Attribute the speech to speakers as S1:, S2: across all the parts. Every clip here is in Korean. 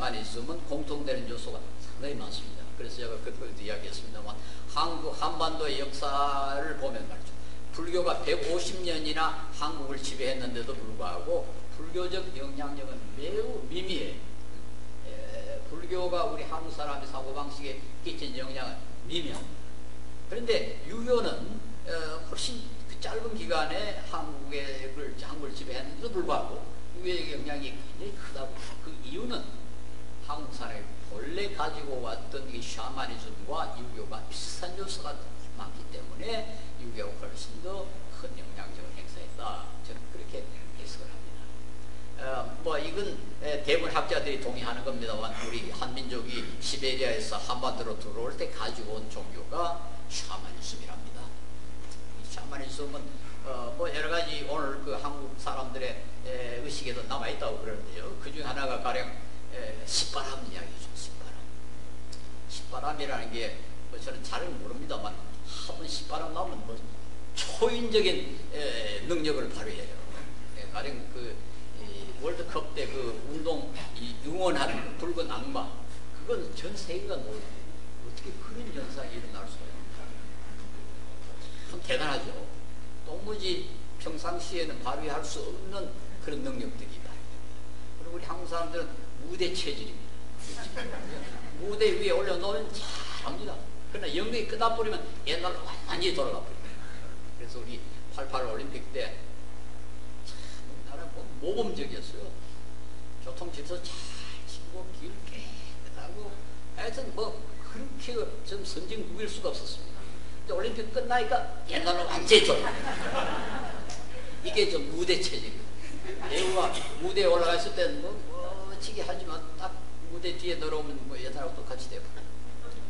S1: 샤머니즘은 공통되는 요소가 상당히 많습니다. 그래서 제가 그때도 이야기했습니다만 한국 한반도의 역사를 보면 말이죠. 불교가 150년이나 한국을 지배했는데도 불구하고 불교적 영향력은 매우 미미해요. 불교가 우리 한국 사람의 사고방식에 끼친 영향은 미미합니다. 그런데 유교는 훨씬 그 짧은 기간에 한국을 지배했는데도 불구하고 유교의 영향이 굉장히 크다고. 그 이유는 한국 사람이 본래 가지고 왔던 이 샤머니즘과 유교가 비슷한 요소가 많기 때문에 유교가 훨씬 더 큰 영향력을 행사했다. 저는 그렇게 해석을 합니다. 뭐 이건 대부분 학자들이 동의하는 겁니다만 우리 한민족이 시베리아에서 한반도로 들어올 때 가지고 온 종교가 샤머니즘이랍니다. 이 샤머니즘은 뭐 여러 가지 오늘 그 한국 사람들의 의식에도 남아 있다고 그러는데요. 그 중에 하나가 가령 식바람 이야기죠. 식바람이라는 게 뭐 저는 잘은 모릅니다만 한번 식바람 나오면 뭐 초인적인 능력을 발휘해요. 가령 그 월드컵 때 그 운동 응원하는 붉은 악마, 그건 전 세계가 놀라요. 어떻게 그런 현상이 일어날 수가 있는가. 참 대단하죠. 도무지 평상시에는 발휘할 수 없는 그런 능력들이 발휘됩니다. 그리고 우리 한국 사람들은 무대 체질입니다. 무대 위에 올려놓으면 잘합니다. 그러나 연극이 끝나버리면 옛날로 완전히 돌아가 버립니다. 그래서 우리 88 올림픽 때 나는 모범적이었어요. 교통 질서 잘 지키고 길 깨끗하고 하여튼 뭐 그렇게 좀 선진국일 수가 없었습니다. 근데 올림픽 끝나니까 옛날로 완전히 돌아가. 이게 좀 무대 체질이에요. 배우가 무대에 올라갔을 때는 뭐 멋지게 하지만 딱 무대 뒤에 들어오면 뭐 옛날하고 똑같이 돼버려요.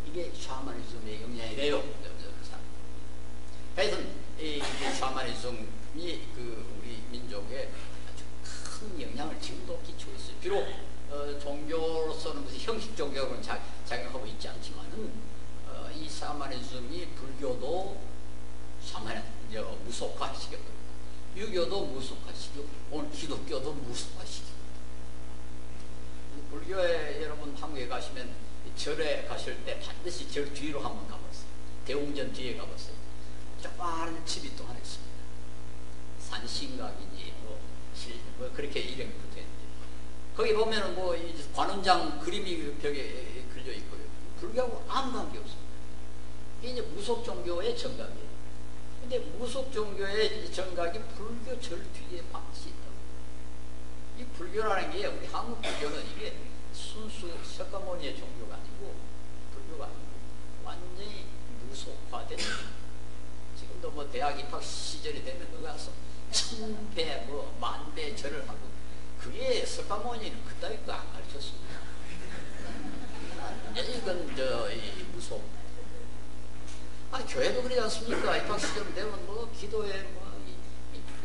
S1: 이게 샤머니즘의 영향이래요. 하여튼 이 샤머니즘이 그 우리 민족에 아주 큰 영향을 지금도 끼치고 있어요. 비록 종교로서는 무슨 형식 종교로는 작용하고 있지 않지만은 이 샤머니즘이 불교도 무속화시켰고 유교도 무속화시키고 오늘 기독교도 무속화시키고. 불교에 여러분 한국에 가시면 절에 가실 때 반드시 절 뒤로 한번 가봤어요. 대웅전 뒤에 가봤어요. 조그마한 집이 또 하나 있습니다. 산신각이니 뭐 그렇게 이름이 붙어있는데 거기 보면은 뭐 관원장 그림이 벽에 그려져 있고요. 불교하고 아무 관계 없습니다. 이게 이제 무속 종교의 정각이에요. 근데 무속 종교의 정각이 불교 절 뒤에 반드시 있다고. 이 불교라는 게 우리 한국 불교는 이게 순수 석가모니의 종교가 아니고 불교가 아니고 완전히 무속화된. 지금도 뭐 대학 입학 시절이 되면 거기 가서 1000배 뭐 10,000배 절을 하고 그게 석가모니는 그따위 거 안 가르쳤습니다. 이건 이 무속. 교회도 그러지 않습니까? 입학 시절 되면 뭐 기도에 뭐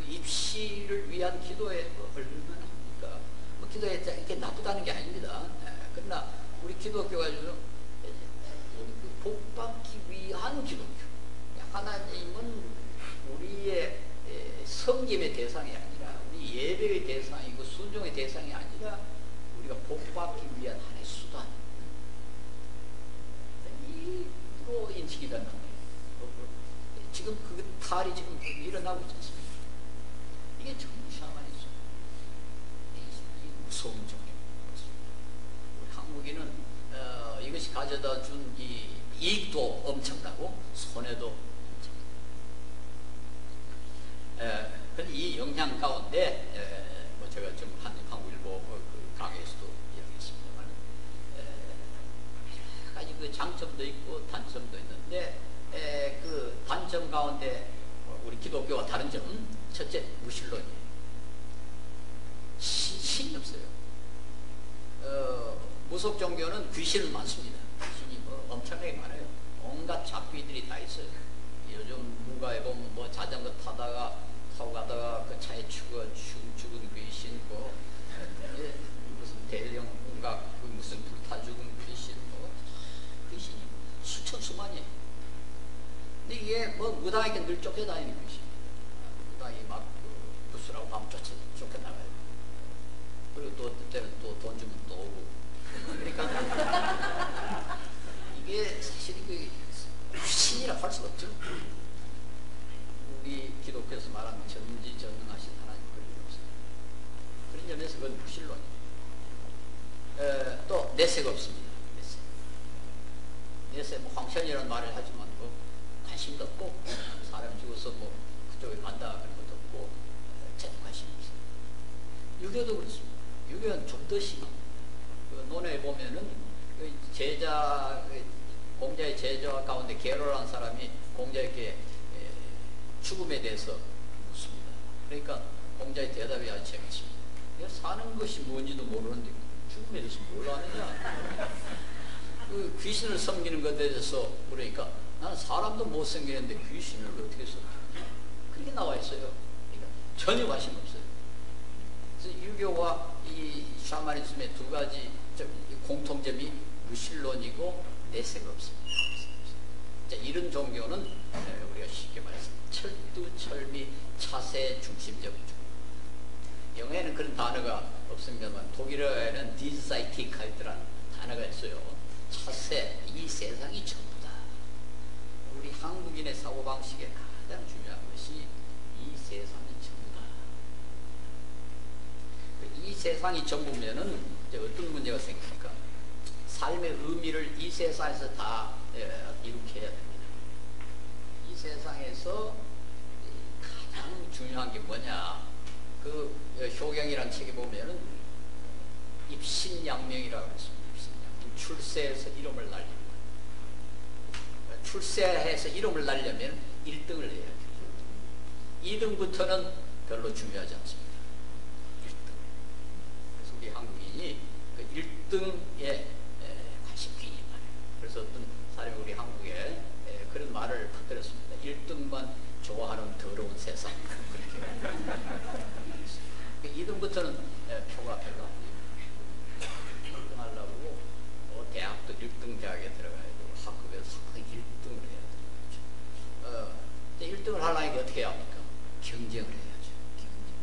S1: 입시를 위한 기도에 뭐 얼마나 합니까? 뭐 기도에 이렇게 나쁘다는 게 아닙니다. 그러나 우리 기독교가 좀 복받기 위한 기독교. 하나님은 우리의 섬김의 대상이 아니라 우리 예배의 대상이고 순종의 대상이 아니라 우리가 복받기 위한 하나의 수단. 이로 인식이 되는 거예요. 지금 그 탈이 지금 일어나고 있지 않습니까? 이게 전부 샤머니즘. 이 무서운 종교. 우리 한국인은 이것이 가져다 준 이 이익도 엄청나고 손해도 엄청나고. 근데 이 영향 가운데 뭐 제가 지금 한국일보 그 강의에서도 이야기했습니다만 여러 가지 그 장점도 있고 단점도 있는데 그 단점 가운데 우리 기독교와 다른 점 첫째 무신론이에요. 신이 없어요. 무속 종교는 귀신은 많습니다. 귀신이 뭐 엄청나게 많아요. 온갖 잡귀들이 다 있어요. 요즘 문가에 보면 뭐 자전거 타고 가다가 그 차에 죽은 귀신, 뭐 무슨 대령각 무슨 불타 죽은 귀신, 뭐 귀신이 수천 수만이에요. 근데 이게 뭐 무당에게 늘 쫓겨다니는 귀신입니다. 무당이 막 부수라고 밤 쫓겨나가요. 그리고 또 때는 또 돈 주면 또 오고 그리고 내색 없습니다. 내색 뭐 황천이라는 말을 하지만 뭐 관심도 없고 사람 죽어서 뭐 그쪽에 간다 그런 것도 없고 전혀 관심이 없어요. 유교도 그렇습니다. 유교는 좀 더 심합니다. 그 논에 보면은 그 제자 공자의 제자 가운데 게로라는 사람이 공자에게 죽음에 대해서 묻습니다. 그러니까 공자의 대답이 아주 재밌습니다. 내가 사는 것이 뭔지도 모르는데 죽음에 대해서 뭘 아느냐. 그 귀신을 섬기는 것에 대해서 그러니까 나는 사람도 못 섬기는데 귀신을 어떻게 섬기냐. 그렇게 나와 있어요. 그러니까 전혀 관심 없어요. 그래서 유교와 이 샤머니즘의 두 가지 공통점이 무신론이고 내색 없습니다. 자, 이런 종교는 우리가 쉽게 말해서 철두철미 차세 중심적 종교. 영어에는 그런 단어가 없습니다만 독일어에는 디사이티칼트라는 단어가 있어요. 차세, 이 세상이 전부다. 우리 한국인의 사고방식에 가장 중요한 것이 이 세상이 전부다. 이 세상이 전부면은 어떤 문제가 생깁니까? 삶의 의미를 이 세상에서 다 이룩해야 됩니다. 이 세상에서 가장 중요한 게 뭐냐? 그 효경이라는 책에 보면은 입신양명이라고 했습니다. 입신양명. 출세해서 이름을 날립니다. 출세해서 이름을 날려면 1등을 해야 돼요. 2등부터는 별로 중요하지 않습니다. 1등. 그래서 우리 한국인이 그 1등에 관심이 많아요. 그래서 어떤 사람이 우리 한국에 그런 말을 퍼뜨렸습니다. 1등만 좋아하는 더러운 세상. 그렇게 2등부터는 표가 별로 안 돼요. 1등 하려고 대학도 1등 대학에 들어가야 되고 학급에서 1등을 해야 되죠. 1등을 하려면 어떻게 해야 합니까? 경쟁을 해야죠. 경쟁.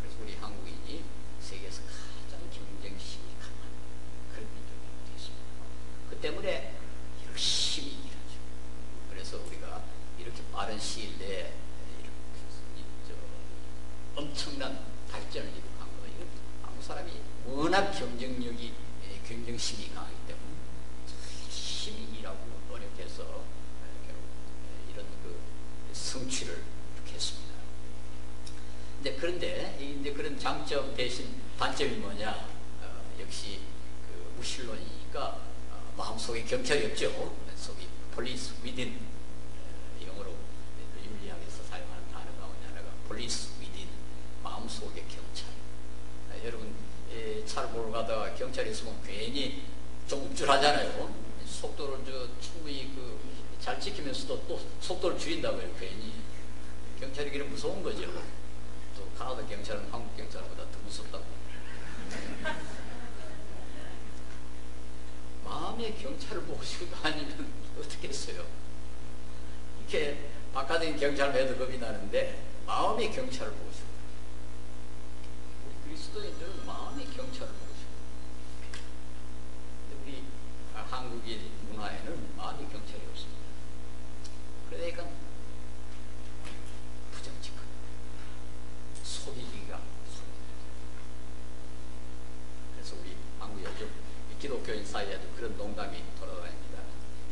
S1: 그래서 우리 한국인이 세계에서 가장 경쟁심이 강한 그런 민족이 되겠습니다. 그 때문에 열심히 일하죠. 그래서 우리가 이렇게 빠른 시일 내에 엄청난 발전을 이룩한 거예요. 한국 사람이 워낙 경쟁심이 강하기 때문에 열심히 일하고 노력해서 결국 이런 그 성취를 이렇게 했습니다. 그런데 그런 장점 대신 단점이 뭐냐? 역시 그 무신론이니까 마음속에 경찰이 없죠. 속이 police within, 영어로 윤리학에서 사용하는 단어 가운데 하나가 police within, 마음속의 경찰. 여러분 차를 몰고 가다가 경찰이 있으면 괜히 좀 움찔하잖아요. 속도를 충분히 잘 지키면서도 또 속도를 줄인다고요. 괜히 경찰이 그래 무서운 거죠. 또 가나다 경찰은 한국 경찰보다 더 무섭다고. 마음의 경찰을 모시고 다니면 어떻게 했어요? 이렇게 바깥에 경찰을 해도 겁이 나는데 마음의 경찰을 모시고, 우리 그리스도인들은 마음의 경찰을 모시고, 근데 우리 한국인 문화에는 마음의 경찰이 없습니다. 그러니까 부정직한, 속이기가. 그래서 우리 한국 요즘 기독교인 사이에도 그런 농담이 돌아다닙니다.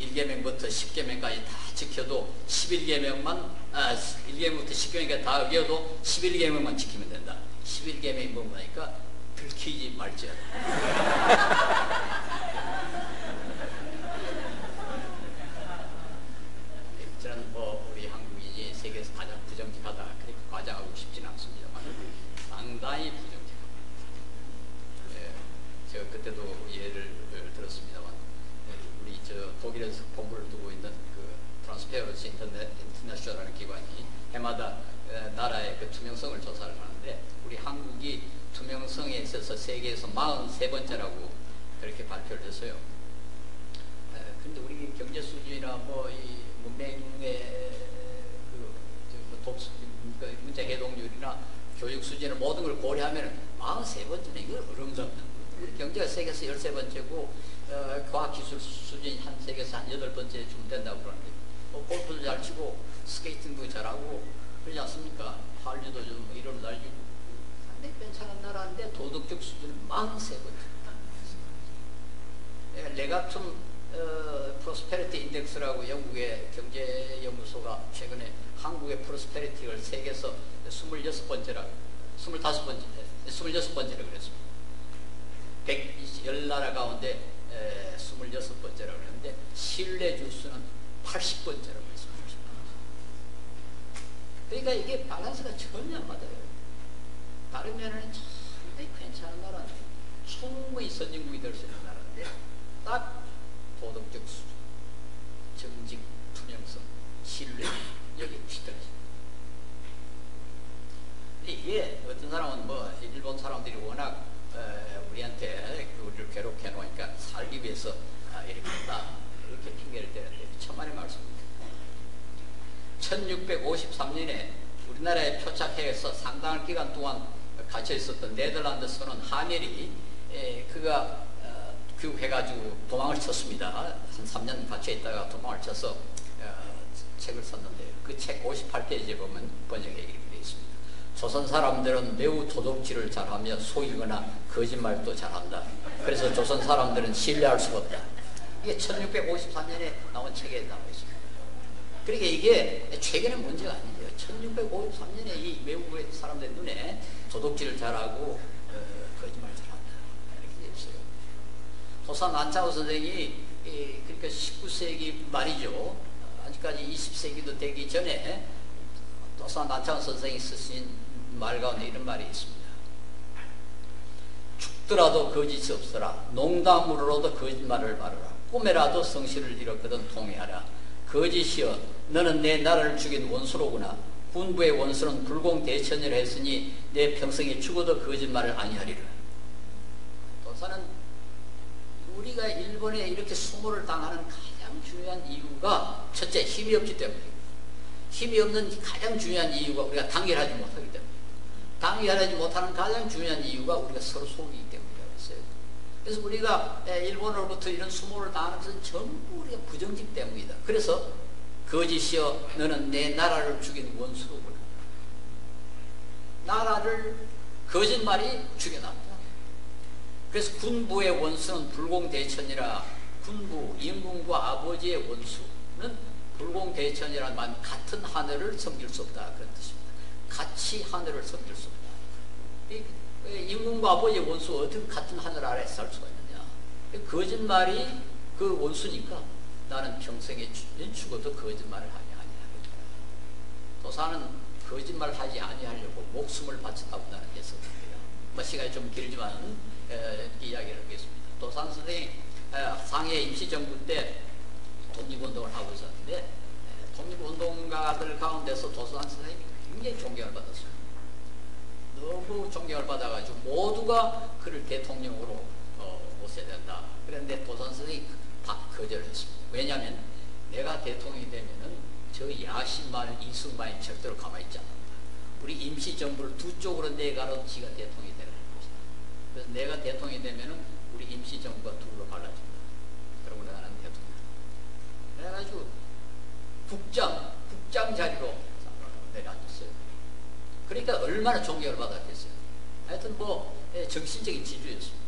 S1: 1계명부터 10계명까지 다 지켜도 11계명만 1계명부터 10계명까지 다 어겨도 11계명만 지키면 된다. 11계명이 뭐니까 들키지 말지어다. 저는 우리 한국인이 세계에서 가장 부정직하다 그렇게 과장하고 싶지는 않습니다만 상당히 부정직합니다. 제가 그때도 예를 들었습니다만 우리 독일에서 본부를 두고 있는 그 트랜스페어런시 인터내셔널이라는 기관이 해마다 나라의 그 투명성을 조사를 하는데 우리 한국이 투명성에 있어서 세계에서 43번째라고 그렇게 발표를 했어요. 근데 우리 경제 수준이나 이 문맹의 문제 해동률이나 교육 수준이나 모든 걸 고려하면 43번째는 이거 어렁잡는. 우리 경제가 세계에서 13번째고 과학기술 수준이 세계에서 한 8번째쯤 된다고 그러는데 골프도 잘 치고 스케이팅도 잘하고 그러지 않습니까? 한류도 좀 이름 날리고 상당히 괜찮은 나라인데 도덕적 수준은 43번째. 레가툼 프로스페리티 인덱스라고 영국의 경제연구소가 최근에 한국의 프로스페리티를 세계에서 26번째라고 26번째라고 그랬습니다. 110나라 가운데 26번째라고 그랬는데 신뢰 주수는 80번째라고 했습니다. 그러니까 이게 밸런스가 전혀 안 맞아요. 다른 면에는 상당히 괜찮은 나라인데 충분히 선진국이 될 수 있는 나라인데 딱 도덕적 수준, 정직, 투명성, 신뢰 여기 뒤떨어집니다. 이게 어떤 사람은 뭐 일본 사람들이 워낙 우리한테 우리를 괴롭게 해놓으니까 살기 위해서 이렇게 했다 이렇게 핑계를 대는데 천만의 말씀입니다. 1653년에 우리나라에 표착해서 상당한 기간 동안 갇혀 있었던 네덜란드 선원 하멜이 그가 귀국해가지고 도망을 쳤습니다. 한 3년 갇혀 있다가 도망을 쳐서 책을 썼는데 그 책 58페이지에 보면 번역에 이렇게 되어 있습니다. 조선 사람들은 매우 도둑질을 잘하며 속이거나 거짓말도 잘한다. 그래서 조선 사람들은 신뢰할 수가 없다. 이게 1653년에 나온 책에 나와 있습니다. 그러니까 이게 최근의 문제가 아니에요. 1653년에 이 외국의 사람들 눈에 도둑질을 잘하고 거짓말 잘한다. 이렇게 되어 있어요. 도산 안창호 선생이 그러니까 19세기 말이죠. 아직까지 20세기도 되기 전에 도산 안창호 선생이 쓰신 말 가운데 이런 말이 있습니다. 죽더라도 거짓이 없어라. 농담으로라도 거짓말을 말하라. 꿈에라도 성실을 잃었거든 통회하라. 거짓이여 너는 내 나라를 죽인 원수로구나. 군부의 원수는 불공대천이라 했으니 내 평생에 죽어도 거짓말을 아니하리라. 도사는 우리가 일본에 이렇게 수모를 당하는 가장 중요한 이유가 첫째 힘이 없기 때문입니다. 힘이 없는 가장 중요한 이유가 우리가 단결하지 못하기 때문입니다. 단결하지 못하는 가장 중요한 이유가 우리가 서로 속이기 때문이라고 했어요. 그래서 우리가 일본으로부터 이런 수모를 당하는 것은 전부 우리가 부정직 때문이다. 그래서 거짓이여 너는 내 나라를 죽인 원수로구나. 나라를 거짓말이 죽여놨다. 그래서 군부의 원수는 불공대천이라. 군부, 임금과 아버지의 원수는 불공대천이라는 말 같은 하늘을 섬길 수 없다. 그런 뜻입니다. 같이 하늘을 섬길 수 없다. 임금과 아버지의 원수 어떻게 같은 하늘 아래 살 수가 있느냐. 거짓말이 그 원수니까 나는 평생에 죽어도 거짓말을 하지 아니하리라. 도사는 거짓말 하지 아니하려고 목숨을 바쳤다고 나는 했었는데요. 뭐 시간이 좀 길지만 이야기를 하겠습니다. 도산 선생이 상해 임시정부 때 독립운동을 하고 있었는데 독립운동가들 가운데서 도산 선생님이 굉장히 존경을 받았어요. 너무 존경을 받아가지고 모두가 그를 대통령으로 모셔야 된다. 그런데 도산 선생이 다 거절했습니다. 왜냐하면 내가 대통령이 되면은 저 야심만 이승만이 절대로 가만히 있지 않는다. 우리 임시정부를 두 쪽으로 내가로 지가 대통령이 되는 것이다. 그래서 내가 대통령이 되면은 우리 임시정부가 둘로 갈라진다. 그러고 나는 대통령. 그래가지고 국장 자리로 내려앉았어요. 그러니까 얼마나 존경을 받았겠어요. 하여튼 뭐 정신적인 지주였습니다.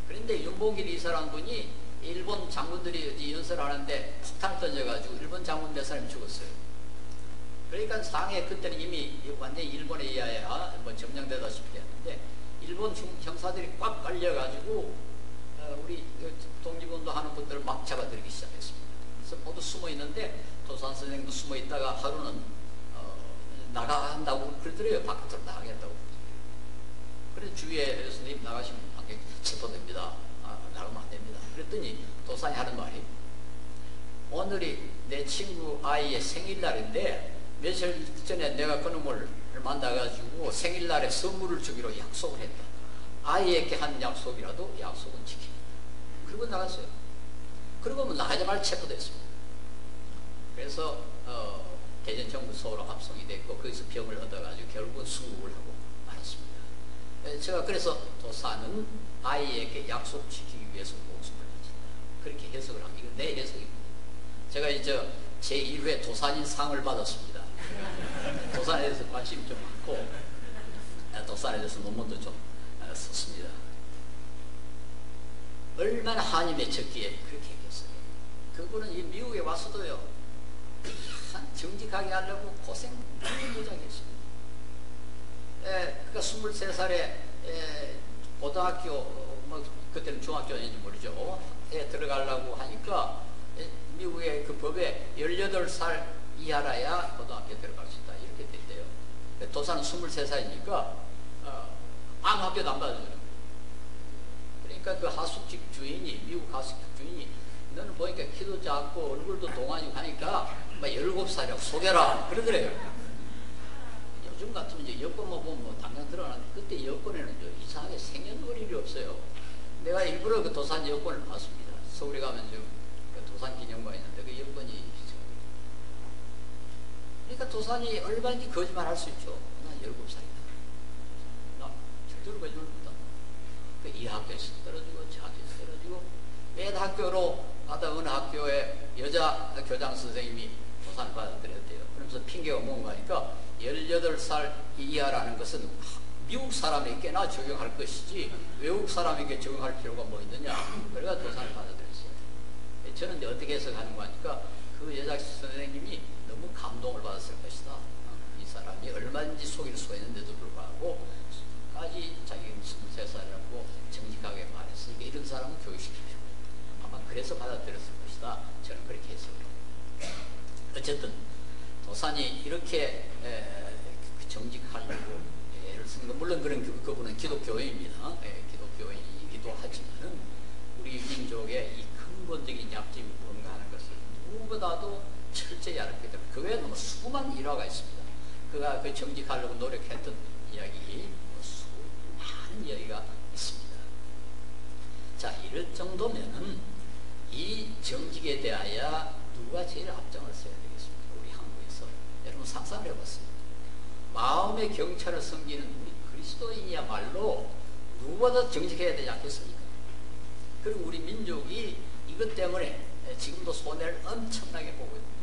S1: 그런데 윤봉길 이사라는 분이 일본 장군들이 연설을 하는데 폭탄을 던져가지고 일본 장군 몇 사람이 죽었어요. 그러니까 상해 그때는 이미 완전히 일본에 의하여 뭐 점령되다시피 했는데 일본 형사들이 꽉 깔려가지고 우리 독립운동 하는 분들을 막 잡아들이기 시작했습니다. 그래서 모두 숨어 있는데 도산 선생도 숨어 있다가 하루는 나간다고 그러더래요. 바깥으로 나가겠다고. 그래서 주위에 선생님 나가시면 관객 체포됩니다. 나가면 안 됩니다. 그랬더니 도산이 하는 말이 오늘이 내 친구 아이의 생일날인데 며칠 전에 내가 그놈을 만나가지고 생일날에 선물을 주기로 약속을 했다. 아이에게 한 약속이라도 약속은 지키겠다. 그리고 나갔어요. 그리고 뭐 나가자마자 체포됐습니다. 그래서 대전정부소로 합성이 됐고 거기서 병을 얻어가지고 결국은 수국을 하고 말았습니다. 제가 그래서 도사는 아이에게 약속 지키기 위해서 목숨을 바친다. 그렇게 해석을 합니다. 이건 내 해석입니다. 제가 이제 제1회 도산인 상을 받았습니다. 도산에 대해서 관심이 좀 많고 도산에 대해서 논문도 좀 썼습니다. 얼마나 한이 맺혔기에 그렇게 했겠어요. 그분은 이 미국에 와서도요, 참 정직하게 하려고 고생 무지하게 했습니다. 그러니까 23살에 고등학교, 뭐 그때는 중학교인지 모르죠. 에 들어가려고 하니까 미국의 그 법에 18살 이하라야 고등학교에 들어갈 수 있다. 이렇게 됐대요. 도사는 23살이니까 아무 학교도 안 받아주는 거예요. 그러니까 그 하숙집 주인이, 미국 하숙집 주인이, 너는 보니까 키도 작고 얼굴도 동안이고 하니까 17살이라고 속여라 그러더래요. 요즘 같으면 이제 여권만 보면 뭐 당장 드러나는데, 그때 여권에는 이상하게 생년월일이 없어요. 내가 일부러 그 도산 여권을 봤습니다. 서울에 가면 지금 그 도산 기념관 있는데 그 여권이 있어요. 그러니까 도산이 얼마든지 거짓말 할 수 있죠. 나 17살이다. 나 절대로 거짓말 못한다. 그 이 학교에서 떨어지고 저 학교에서 떨어지고, 매일 학교로 가다 어느 학교에 여자 교장 선생님이 도산을 받아들였대요. 그러면서 핑계가 뭔가 하니까 18살 이하라는 것은 미국 사람에게나 적용할 것이지 외국 사람에게 적용할 필요가 뭐 있느냐. 그래가 도산을 받아들였어요. 저는 이제 어떻게 해석하는 거 하니까 그 여자 선생님이 너무 감동을 받았을 것이다. 이 사람이 얼마든지 속일 수가 있는데도 불구하고 까지 자기가 23살이라고 정직하게 말했으니까 이런 사람은 교육시키죠. 아마 그래서 받아들였을 것이다. 저는 그렇게 해석해요. 어쨌든 도산이 이렇게 정직하려고 애를 쓴 거, 물론 그분은 기독교인입니다. 기독교인이기도 하지만은 우리 민족의 이 근본적인 약점이 뭔가 하는 것을 누구보다도 철저히 알았기 때문에 그 외에 너무 수많은 일화가 있습니다. 그가 그 정직하려고 노력했던 이야기, 수많은 이야기가 있습니다. 자, 이럴 정도면은 이 정직에 대하여 누가 제일 앞장을 서야 되겠습니까? 우리 한국에서. 여러분 상상을 해봤습니다. 마음의 경찰을 섬기는 우리 그리스도인이야말로 누구보다 정직해야 되지 않겠습니까? 그리고 우리 민족이 이것 때문에 지금도 손해를 엄청나게 보고 있습니다.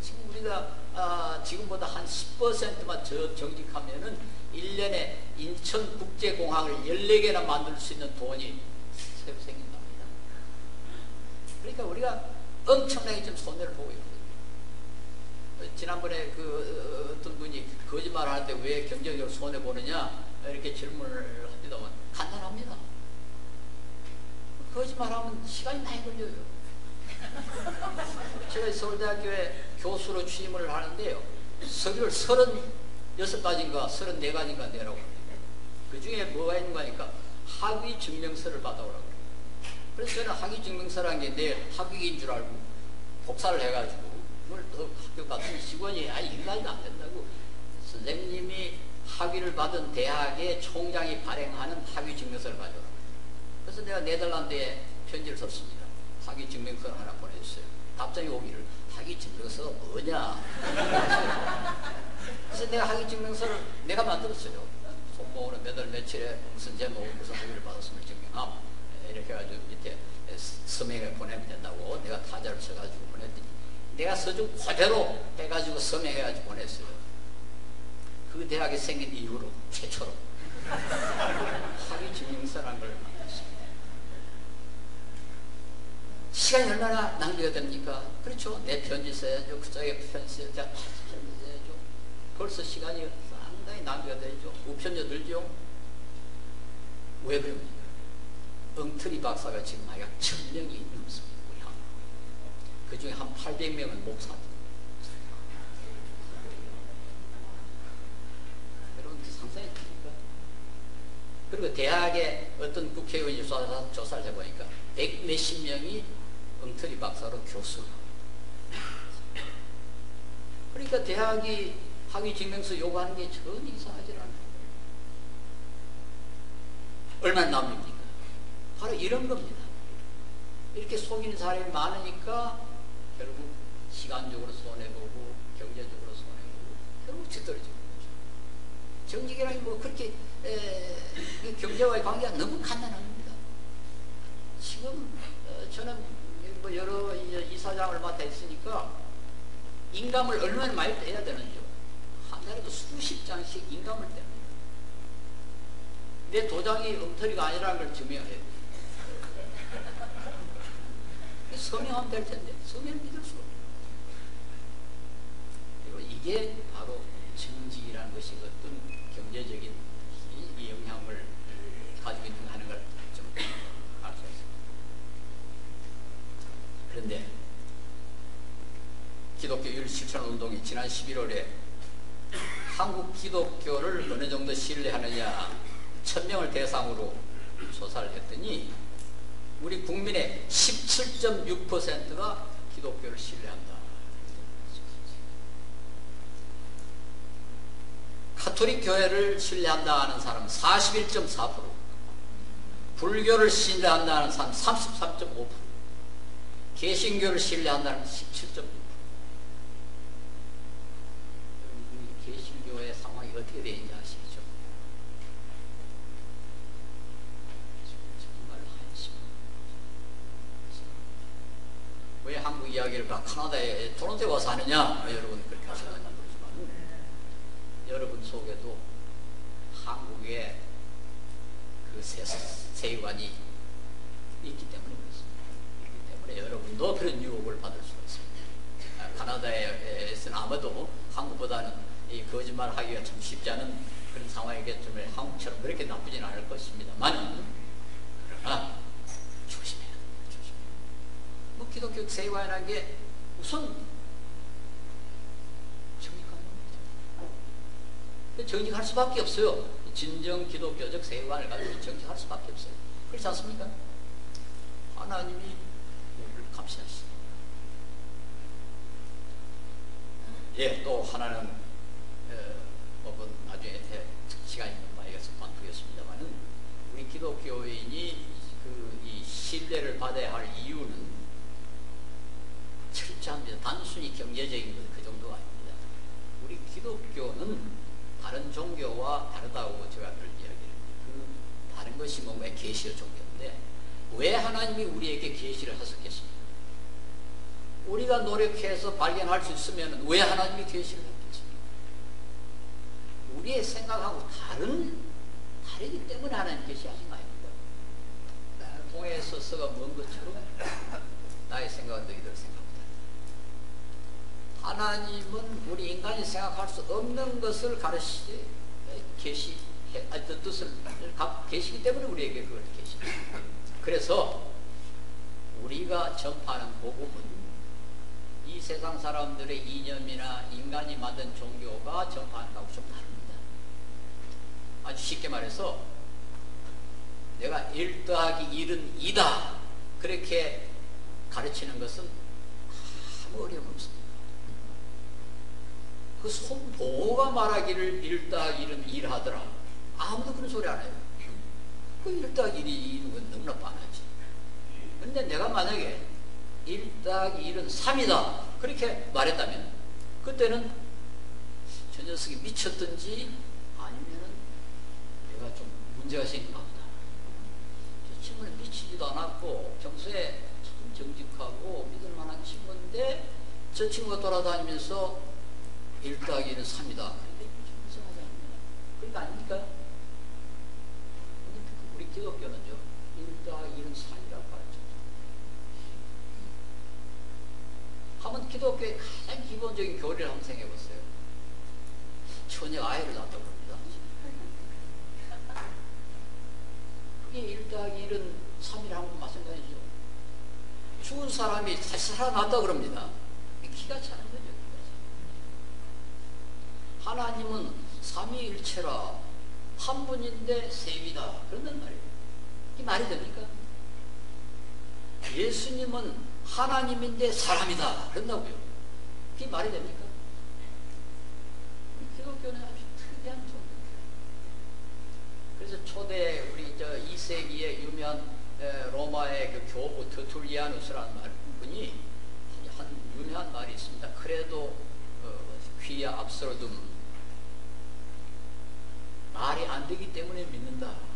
S1: 지금 우리가 지금보다 한 10%만 더 정직하면은 1년에 인천국제공항을 14개나 만들 수 있는 돈이 새로 생긴답니다. 그러니까 우리가 엄청나게 지금 손해를 보고 있거든요. 지난번에 그 어떤 분이 거짓말 하는데 왜 경제적으로 손해보느냐 이렇게 질문을 합니다만 간단합니다. 거짓말하면 시간이 많이 걸려요. 제가 서울대학교에 교수로 취임을 하는데요, 서류를 36가지인가 34가지인가 내라고 합니다. 그 중에 뭐가 있는가 하니까 학위 증명서를 받아오라고 그래요. 그래서 저는 학위 증명서라는 게 내 학위인 줄 알고 복사를 해가지고 그걸 또 학교 같은 직원이 일날도 안 된다고, 선생님이 학위를 받은 대학의 총장이 발행하는 학위 증명서를 가져오라고. 그래서 내가 네덜란드에 편지를 썼습니다. 학위 증명서를 하나 보내줬어요. 답장이 오기를 학위 증명서가 뭐냐. 그래서 내가 학위 증명서를 내가 만들었어요. 손목으로 몇 월 며칠에 무슨 제목 무슨 학위를 받았음을 증명함 이렇게 해가지고 밑에 서명에 보내면 된다고 내가 타자를 써가지고 보냈더니 내가 서준 그대로 해가지고 서명해가지고 보냈어요. 그 대학에 생긴 이후로 최초로 학위 증명서라는 걸 만들었습니다. 시간이 얼마나 낭비가 됩니까? 그렇죠. 내 편지 써야죠. 그쪽에 편지 써야죠. 벌써 시간이 상당히 낭비가 되죠. 우편료 들죠. 왜 그럽니까? 엉터리 박사가 지금 약 1000명이 넘습니다. 우리 한국. 그 중에 한 800명은 목사들. 여러분 상상해 줍니까? 그리고 대학에 어떤 국회의원이 조사를 해보니까 100몇십 명이 엉터리 박사로 교수를 하고. 그러니까 대학이 학위 증명서 요구하는 게 전혀 이상하지 않아요. 얼마나 남깁니까? 바로 이런 겁니다. 이렇게 속이는 사람이 많으니까 결국 시간적으로 손해보고 경제적으로 손해보고 결국 뒤떨어지는 거죠. 정직이라는 뭐 그렇게 경제와의 관계가 너무 간단합니다. 지금 저는 뭐 여러 이사장을 맡아 있으니까 인감을 얼마나 많이 떼야 되는지요. 한 달에도 수십 장씩 인감을 뗍니다. 내 도장이 엉터리가 아니라는 걸 증명해야 돼요. 서명하면 될 텐데 서명을 믿을 수가 없어요. 그리고 이게 바로 정직이라는 것이 어떤 경제적인 이 영향을 가지고 있는가 하는 걸 좀 알 수 있습니다. 그런데 기독교 율 실천 운동이 지난 11월에 한국 기독교를 어느 정도 신뢰하느냐 1000명을 대상으로 조사를 했더니 우리 국민의 17.6%가 기독교를 신뢰한다. 가톨릭 교회를 신뢰한다 하는 사람은 41.4%, 불교를 신뢰한다 하는 사람은 33.5%, 개신교를 신뢰한다는 17.6%. 우리 개신교의 상황이 어떻게 되는지 아시겠죠? 정말 한심합니다. 왜 한국 이야기를 카나다에 토론토에 와서 하느냐? 여러분 그렇게 하시는 여러분 속에도 한국의 그 세계관이 있기 때문에 그렇습니다. 있기 때문에 여러분도 그런 유혹을 받을 수가 있습니다. 카나다에서는 아마도 한국보다는 이 거짓말 하기가 참 쉽지 않은 그런 상황이겠지만 한국처럼 그렇게 나쁘지는 않을 것입니다만 그러나 조심해야 됩니다. 조심해야 됩니다. 뭐 기독교 세계관이라는 게 우선 정직할 수밖에 없어요. 진정 기독교적 세계관을 가지고 정직할 수밖에 없어요. 그렇지 않습니까? 하나님이 우리를 감시하시죠. 예, 또 하나는 나중에 시간이 많이 가서 반투겠습니다만은 우리 기독교인이 이 신뢰를 받아야 할 이유는 철저합니다. 단순히 경제적인 것 그 정도가 아닙니다. 우리 기독교는 다른 종교와 다르다고 제가 늘 이야기합니다. 그 다른 것이 뭔가 계시의 종교인데 왜 하나님이 우리에게 계시를 하셨겠습니까? 우리가 노력해서 발견할 수 있으면 왜 하나님이 계시를 하겠습니까? 우리의 생각하고 다르기 때문에 하나님 계시하신 거 아닙니까? 동해에서 서가 먼 것처럼 나의 생각은 너희들 생각보다 하나님은 우리 인간이 생각할 수 없는 것을 가르치시 뜻을 계시기 때문에 우리에게 그걸 계십니다. 그래서 우리가 전파하는 복음은 이 세상 사람들의 이념이나 인간이 만든 종교가 전파하는 것하고 좀 다릅니다. 아주 쉽게 말해서 내가 1 더하기 1은 2다 그렇게 가르치는 것은 아무 어려움 없습니다. 그 손보호가 말하기를 1 더하기 1은 1 하더라. 아무도 그런 소리 안 해요. 그 1 더하기 1이 1은 건 너무나 뻔하지. 근데 내가 만약에 1 더하기 1은 3이다. 그렇게 말했다면, 그때는 저 녀석이 미쳤든지 아니면은 내가 좀 문제가 생긴가 보다. 저 친구는 미치지도 않았고, 평소에 참 정직하고 믿을 만한 친구인데, 저 친구가 돌아다니면서 1 더하기 1은 3이다. 그런데 좀 이상하지 않나요? 그러니까 아닙니까? 우리 기독교는요, 1 더하기 1은 3이라고 가르쳤죠. 한번 기독교의 가장 기본적인 교리를 한번 생각해보세요. 처녀가 아이를 낳았다고 합니다. 그게 1 더하기 1은 3이라는 건 마찬가지죠. 죽은 사람이 다시 살아났다고 그럽니다. 기가 차는 거죠. 하나님은 삼위일체라 한 분인데 셈이다 그런단 말이에요. 이게 말이 됩니까? 예수님은 하나님인데 사람이다 그런다고요. 그게 말이 됩니까? 기독교는 아주 특이한 종교예요. 그래서 초대 우리 2세기에 유명한 로마의 그 교부 터툴리아누스라는 분이 한 유명한 말이 있습니다. 크레도 퀴아 압솔둠, 말이 안 되기 때문에 믿는다.